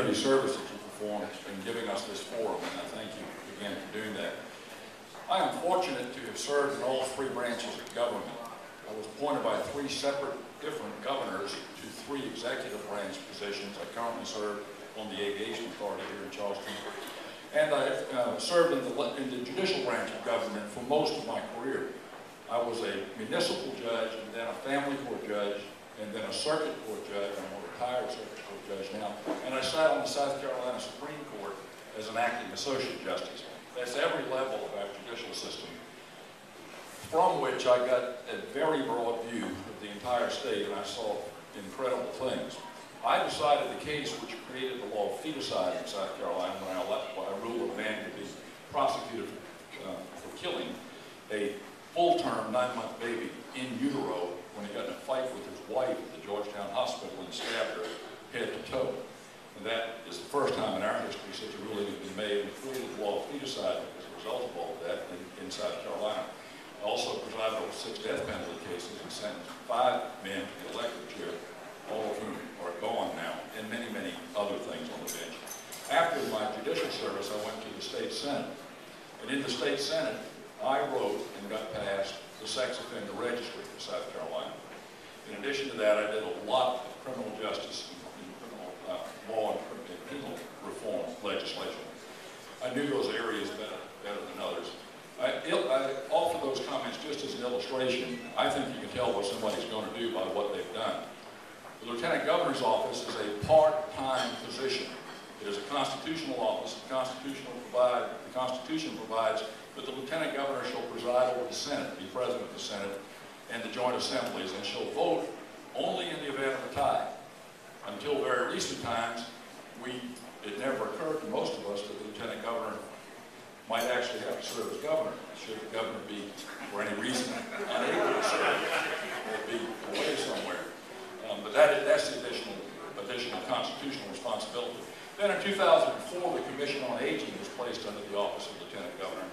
community service that you perform in giving us this forum, and I thank you again for doing that. I am fortunate to have served in all three branches of government. I was appointed by three separate different governors to three executive branch positions. I currently serve on the Aviation Authority here in Charleston. And I served in the judicial branch of government for most of my career. I was a municipal judge, and then a family court judge, and then a circuit court judge. I'm a retired circuit court judge now. And I sat on the South Carolina Supreme Court as an acting associate justice. That's every level of our judicial system, from which I got a very broad view of the entire state, and I saw incredible things. I decided the case which created the law of feticide in South Carolina when I ruled a man could be prosecuted for killing a full-term 9-month baby in utero when he got in a fight with his wife at the Georgetown Hospital and stabbed her head to toe. And that is the first time in our history such a ruling has been made, and created the law of feticide as a result of all of that in South Carolina. I also presided over 6 death penalty cases and sentenced 5 men to the electric chair, all of whom are gone now, and many, many other things on the bench. After my judicial service, I went to the state senate. And in the state senate, I wrote and got passed the sex offender registry for South Carolina. In addition to that, I did a lot of criminal justice and criminal law and penal reform legislation. I knew those areas better than others. I offer those comments just as an illustration. I think you can tell what somebody's going to do by what they've done. The Lieutenant Governor's office is a part-time position. It is a constitutional office. The Constitution provides that the Lieutenant Governor shall preside over the Senate, be President of the Senate, and the joint assemblies, and shall vote only in the event of a tie. Until very recent times, it never occurred to most of us that the Lieutenant Governor might actually have to serve as governor, should the governor be, for any reason, unable to serve or be away somewhere. But that's the additional constitutional responsibility. Then in 2004, the Commission on Aging was placed under the office of Lieutenant Governor,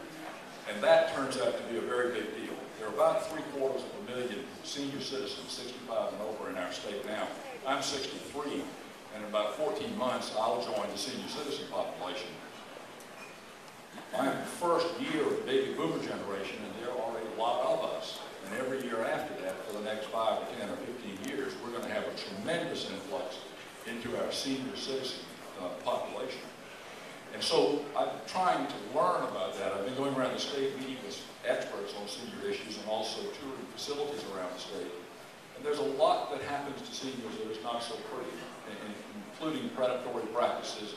and that turns out to be a very big deal. There are about 750,000 senior citizens, 65 and over, in our state now. I'm 63, and in about 14 months, I'll join the senior citizen population. I'm the first year of the baby boomer generation, and there are a lot of us. And every year after that, for the next 5 or 10 or 15 years, we're going to have a tremendous influx into our senior citizen population. And so I'm trying to learn about that. I've been going around the state meeting with experts on senior issues and also touring facilities around the state. And there's a lot that happens to seniors that is not so pretty, including predatory practices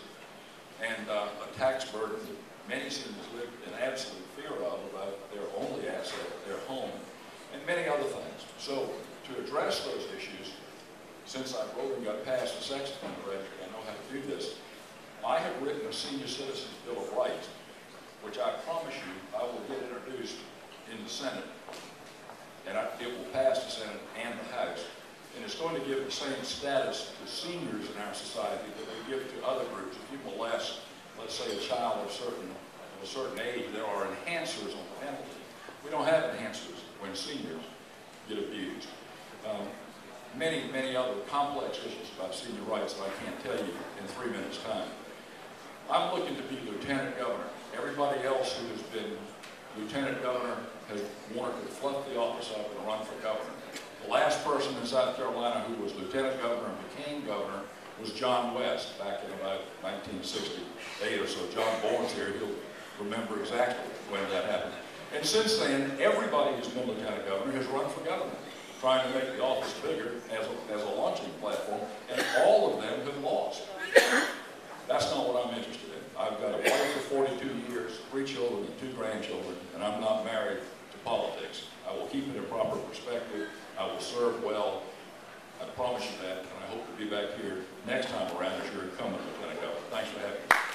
and a tax burden that many seniors live in absolute fear of about their only asset, their home, and many other things. So to address those issues, since I wrote and got past the sex offender registry, I know how to do this. I have written a Senior Citizens Bill of Rights, which I promise you I will get introduced in the Senate, and it will pass the Senate and the House. And it's going to give the same status to seniors in our society that we give to other groups. If you molest, let's say, a child of a certain age, there are enhancers on the penalty. We don't have enhancers when seniors get abused. Many, many other complex issues about senior rights that I can't tell you in 3 minutes' time. I'm looking to be Lieutenant Governor. Everybody else who has been Lieutenant Governor has wanted to fluff the office up and run for governor. The last person in South Carolina who was Lieutenant Governor and became governor was John West back in about 1968 or so. John Bourne's here. He'll remember exactly when that happened. And since then, everybody who's been Lieutenant Governor has run for governor, trying to make the office bigger as a launching platform, and all of them have lost. That's not what I'm interested in. I've got a wife for 42 years, 3 children and 2 grandchildren, and I'm not married to politics. I will keep it in proper perspective. I will serve well. I promise you that, and I hope to be back here next time around as your incumbent Lieutenant Governor. Thanks for having me.